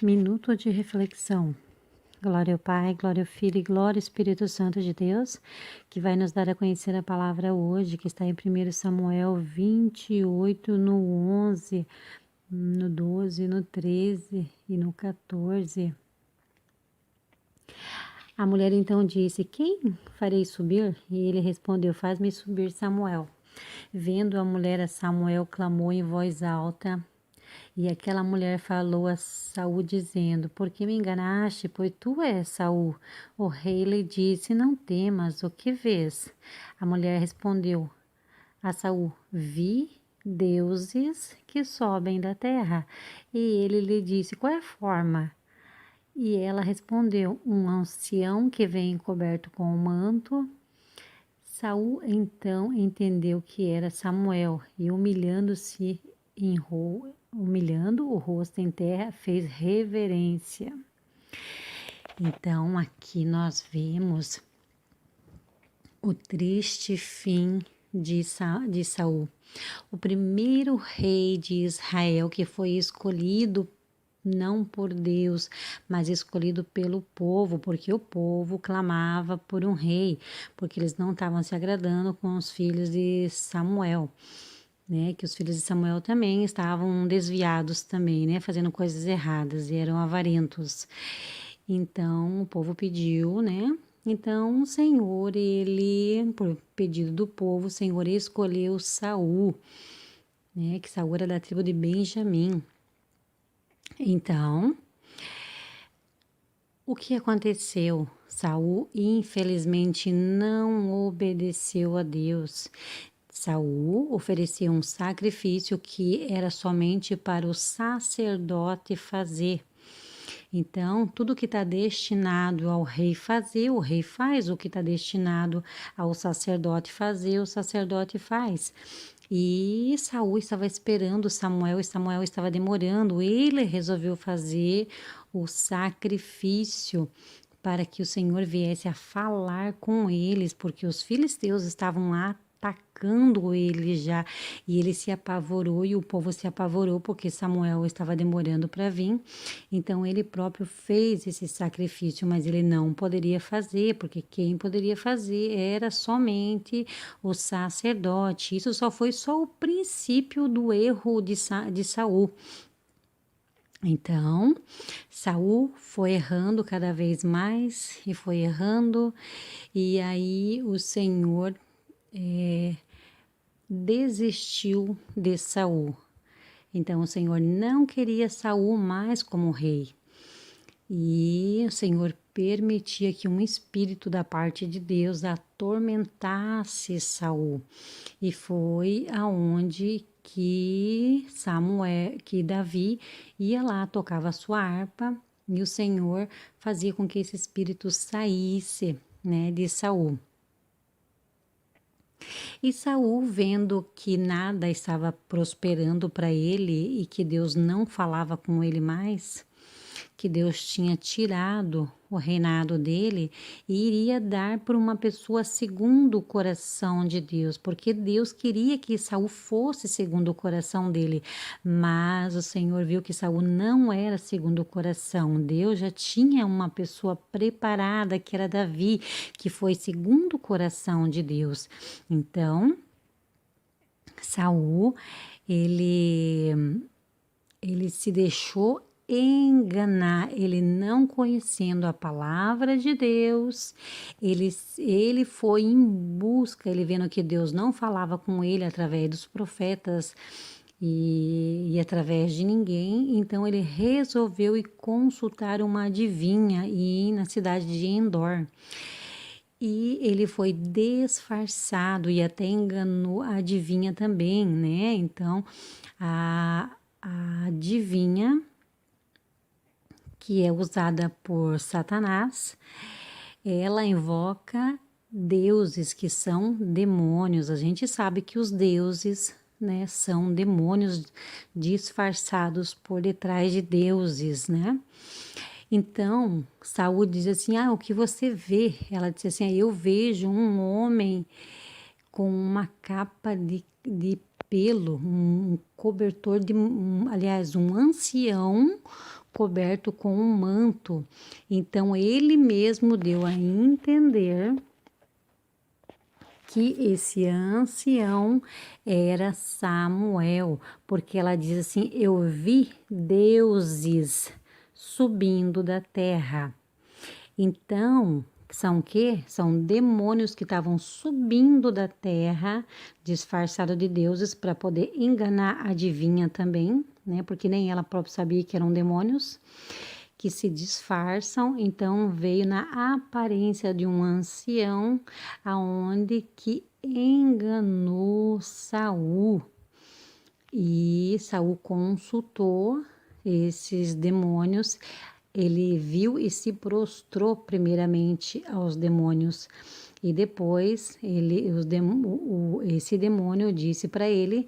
Minuto de reflexão. Glória ao Pai, glória ao Filho e glória ao Espírito Santo de Deus, que vai nos dar a conhecer a palavra hoje, que está em 1 Samuel 28, no 11, no 12, no 13 e no 14. A mulher então disse: Quem farei subir? E ele respondeu: Faz-me subir, Samuel. Vendo a mulher a Samuel, clamou em voz alta. E aquela mulher falou a Saul dizendo: Por que me enganaste? Pois tu és Saul. O rei lhe disse: Não temas, o que vês? A mulher respondeu a Saul: Vi deuses que sobem da terra. E ele lhe disse: Qual é a forma? E ela respondeu: Um ancião que vem coberto com um manto. Saul então entendeu que era Samuel e humilhando o rosto em terra, fez reverência. Então aqui nós vemos o triste fim de Saul, o primeiro rei de Israel que foi escolhido não por Deus, mas escolhido pelo povo, porque o povo clamava por um rei, porque eles não estavam se agradando com os filhos de Samuel, né? Que os filhos de Samuel também estavam desviados também, né? Fazendo coisas erradas e eram avarentos. Então o povo pediu, né? Então o Senhor, por pedido do povo, o Senhor escolheu Saul, né? Que Saul era da tribo de Benjamim. Então, o que aconteceu? Saul, infelizmente, não obedeceu a Deus. Saul ofereceu um sacrifício que era somente para o sacerdote fazer. Então, tudo que está destinado ao rei fazer, o rei faz. O que está destinado ao sacerdote fazer, o sacerdote faz. E Saul estava esperando Samuel e Samuel estava demorando. Ele resolveu fazer o sacrifício para que o Senhor viesse a falar com eles, porque os filisteus estavam atacando ele já, e ele se apavorou e o povo se apavorou porque Samuel estava demorando para vir. Então ele próprio fez esse sacrifício, mas ele não poderia fazer, porque quem poderia fazer era somente o sacerdote. Isso foi só o princípio do erro de Saul. Então, Saul foi errando cada vez mais e foi errando, e aí o Senhor desistiu de Saul. Então, o Senhor não queria Saul mais como rei. E o Senhor permitia que um espírito da parte de Deus atormentasse Saul. E foi aonde que Davi ia lá, tocava a sua harpa, e o Senhor fazia com que esse espírito saísse, né, de Saul. E Saul, vendo que nada estava prosperando para ele e que Deus não falava com ele mais, que Deus tinha tirado o reinado dele e iria dar por uma pessoa segundo o coração de Deus, porque Deus queria que Saul fosse segundo o coração dele, mas o Senhor viu que Saul não era segundo o coração. Deus já tinha uma pessoa preparada, que era Davi, que foi segundo o coração de Deus. Então, Saul, ele se deixou enganar, ele não conhecendo a palavra de Deus, ele foi em busca, ele vendo que Deus não falava com ele através dos profetas e através de ninguém, então ele resolveu ir consultar uma adivinha e ir na cidade de Endor. E ele foi disfarçado e até enganou a adivinha também, né? Então, a adivinha, que é usada por Satanás, ela invoca deuses que são demônios. A gente sabe que os deuses, né, são demônios disfarçados por detrás de deuses, né? Então, Saul diz assim: o que você vê? Ela disse assim: eu vejo um homem com uma capa de pelo, um cobertor aliás, um ancião coberto com um manto. Então ele mesmo deu a entender que esse ancião era Samuel, porque ela diz assim: eu vi deuses subindo da terra. Então, são o quê? São demônios que estavam subindo da terra, disfarçados de deuses, para poder enganar a adivinha também, né? Porque nem ela própria sabia que eram demônios que se disfarçam. Então veio na aparência de um ancião, aonde que enganou Saul. E Saul consultou esses demônios. Ele viu e se prostrou primeiramente aos demônios. E depois esse demônio disse para ele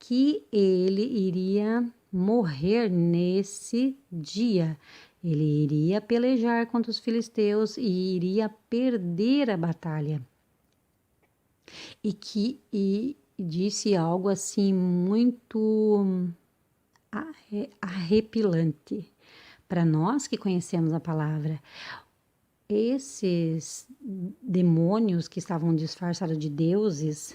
que ele iria morrer nesse dia. Ele iria pelejar contra os filisteus e iria perder a batalha. E disse algo assim muito arrepilante para nós que conhecemos a palavra. Esses demônios que estavam disfarçados de deuses,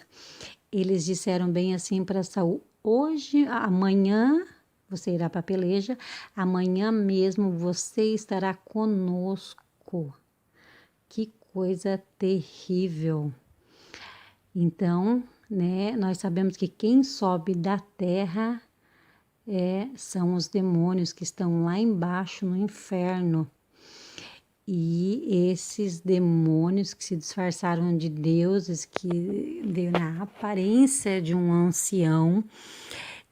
eles disseram bem assim para Saul: hoje, amanhã você irá para a peleja, amanhã mesmo você estará conosco. Que coisa terrível. Então, né, nós sabemos que quem sobe da terra são os demônios que estão lá embaixo no inferno. E esses demônios que se disfarçaram de deuses, que veio na aparência de um ancião,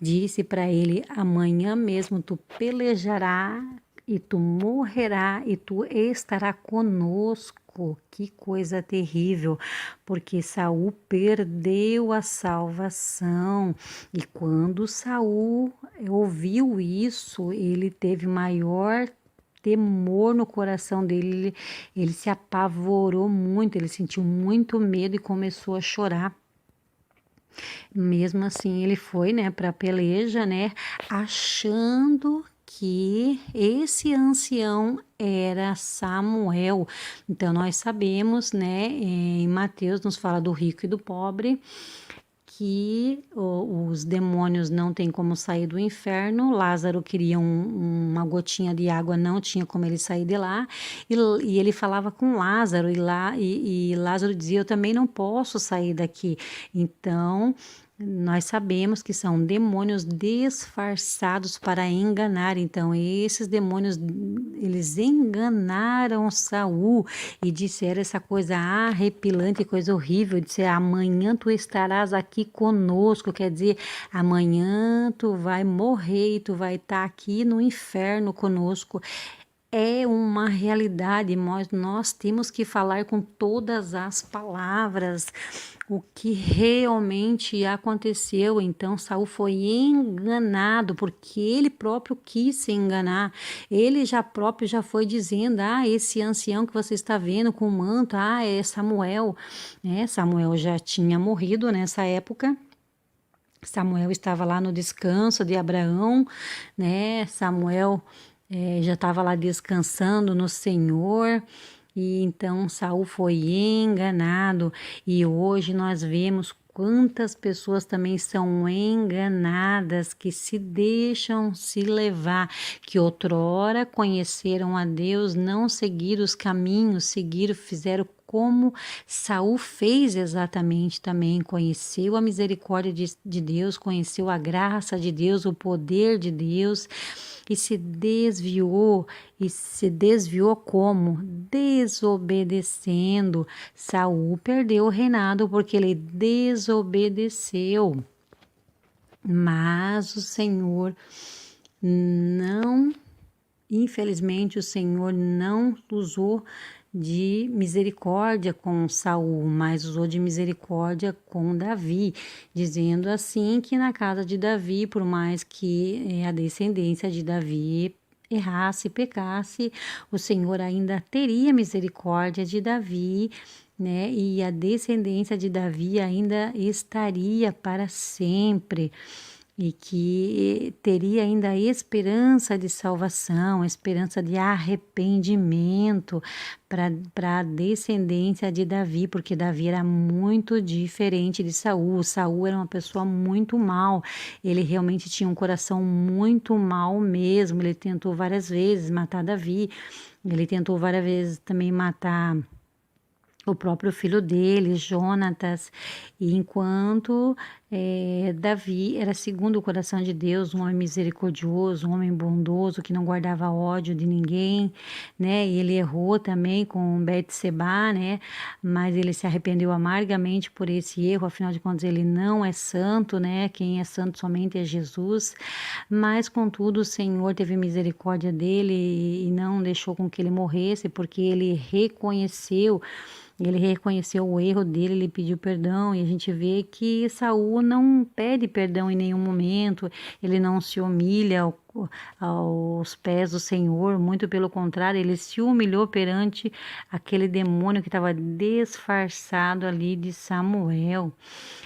disse para ele: amanhã mesmo tu pelejará e tu morrerá e tu estará conosco. Que coisa terrível, porque Saul perdeu a salvação. E quando Saul ouviu isso, ele teve maior temor no coração dele, ele se apavorou muito, ele sentiu muito medo e começou a chorar. Mesmo assim, ele foi, né, para a peleja, né, achando que esse ancião era Samuel. Então nós sabemos, né, em Mateus nos fala do rico e do pobre, que os demônios não têm como sair do inferno. Lázaro queria uma gotinha de água, não tinha como ele sair de lá, e ele falava com Lázaro, e Lázaro dizia: eu também não posso sair daqui. Então nós sabemos que são demônios disfarçados para enganar. Então esses demônios, eles enganaram Saul e disseram essa coisa arrepilante, coisa horrível, disseram: amanhã tu estarás aqui conosco, quer dizer, amanhã tu vai morrer e tu vai estar aqui no inferno conosco. É uma realidade, nós temos que falar com todas as palavras o que realmente aconteceu. Então Saul foi enganado porque ele próprio quis se enganar. Ele já foi dizendo: esse ancião que você está vendo com o manto, é Samuel. Samuel já tinha morrido nessa época. Samuel estava lá no descanso de Abraão, né? Samuel já estava lá descansando no Senhor. E então Saul foi enganado, e hoje nós vemos quantas pessoas também são enganadas, que se deixam se levar, que outrora conheceram a Deus, não seguiram os caminhos, fizeram como Saul fez exatamente também, conheceu a misericórdia de Deus, conheceu a graça de Deus, o poder de Deus, e se desviou como? Desobedecendo. Saul perdeu o reinado porque ele desobedeceu. Mas o Senhor não, infelizmente, o Senhor não usou de misericórdia com Saul, mas usou de misericórdia com Davi, dizendo assim que na casa de Davi, por mais que a descendência de Davi errasse e pecasse, o Senhor ainda teria misericórdia de Davi, né? E a descendência de Davi ainda estaria para sempre. e que teria ainda a esperança de salvação, esperança de arrependimento para a descendência de Davi, porque Davi era muito diferente de Saul. Saul era uma pessoa muito mal, ele realmente tinha um coração muito mal mesmo. Ele tentou várias vezes matar Davi, ele tentou várias vezes também matar o próprio filho dele, Jonatas, e enquanto Davi era segundo o coração de Deus, um homem misericordioso, um homem bondoso, que não guardava ódio de ninguém, né? E ele errou também com Betseba, né? Mas ele se arrependeu amargamente por esse erro, afinal de contas ele não é santo, né? Quem é santo somente é Jesus. Mas contudo o Senhor teve misericórdia dele e não deixou com que ele morresse, porque ele reconheceu o erro dele, ele pediu perdão, e a gente vê que Saul não pede perdão em nenhum momento, ele não se humilha aos pés do Senhor, muito pelo contrário, ele se humilhou perante aquele demônio que estava disfarçado ali de Samuel.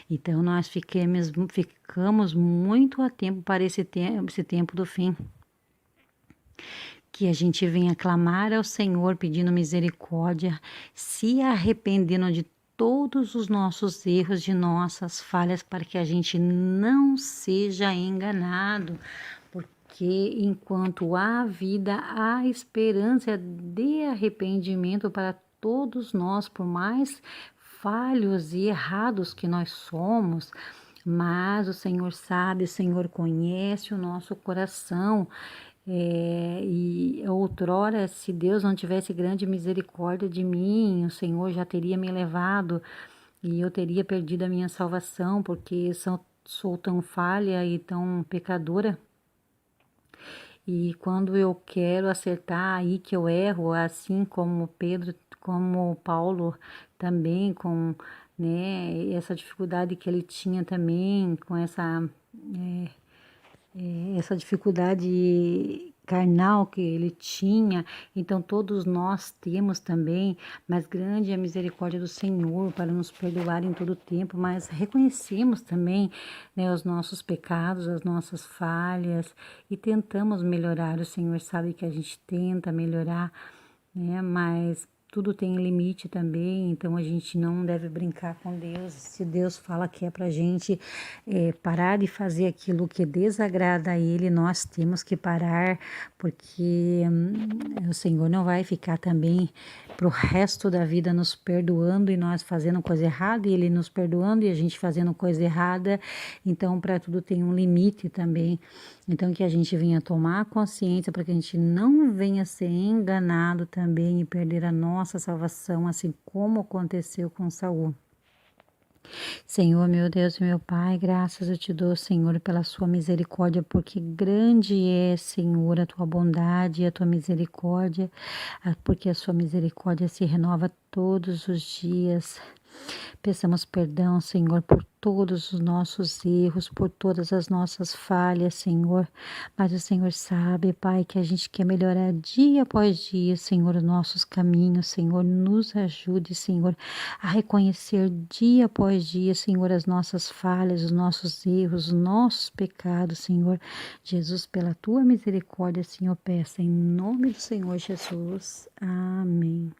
Então nós ficamos muito a tempo para esse tempo do fim. Que a gente venha clamar ao Senhor pedindo misericórdia, se arrependendo de todos os nossos erros, de nossas falhas, para que a gente não seja enganado, porque enquanto há vida, há esperança de arrependimento para todos nós, por mais falhos e errados que nós somos. Mas o Senhor sabe, o Senhor conhece o nosso coração. E outrora, se Deus não tivesse grande misericórdia de mim, o Senhor já teria me levado e eu teria perdido a minha salvação, porque sou tão falha e tão pecadora. E quando eu quero acertar, aí que eu erro, assim como Pedro, como Paulo também, com, né, essa dificuldade que ele tinha também, com essa dificuldade carnal que ele tinha. Então todos nós temos também, mas grande é a misericórdia do Senhor para nos perdoar em todo tempo, mas reconhecemos também, né, os nossos pecados, as nossas falhas e tentamos melhorar. O Senhor sabe que a gente tenta melhorar, né, mas tudo tem limite também, então a gente não deve brincar com Deus. Se Deus fala que é pra gente parar de fazer aquilo que desagrada a Ele, nós temos que parar, porque o Senhor não vai ficar também pro resto da vida nos perdoando e nós fazendo coisa errada, e Ele nos perdoando e a gente fazendo coisa errada. Então, para tudo tem um limite também. Então, que a gente venha tomar consciência para que a gente não venha ser enganado também e perder a nossa salvação, assim como aconteceu com Saul. Senhor, meu Deus e meu Pai, graças eu te dou, Senhor, pela sua misericórdia, porque grande é, Senhor, a tua bondade e a tua misericórdia, porque a sua misericórdia se renova todos os dias. Peçamos perdão, Senhor, por todos os nossos erros, por todas as nossas falhas, Senhor. Mas o Senhor sabe, Pai, que a gente quer melhorar dia após dia, Senhor, os nossos caminhos, Senhor. Nos ajude, Senhor, a reconhecer dia após dia, Senhor, as nossas falhas, os nossos erros, os nossos pecados, Senhor. Jesus, pela tua misericórdia, Senhor, peça em nome do Senhor Jesus. Amém.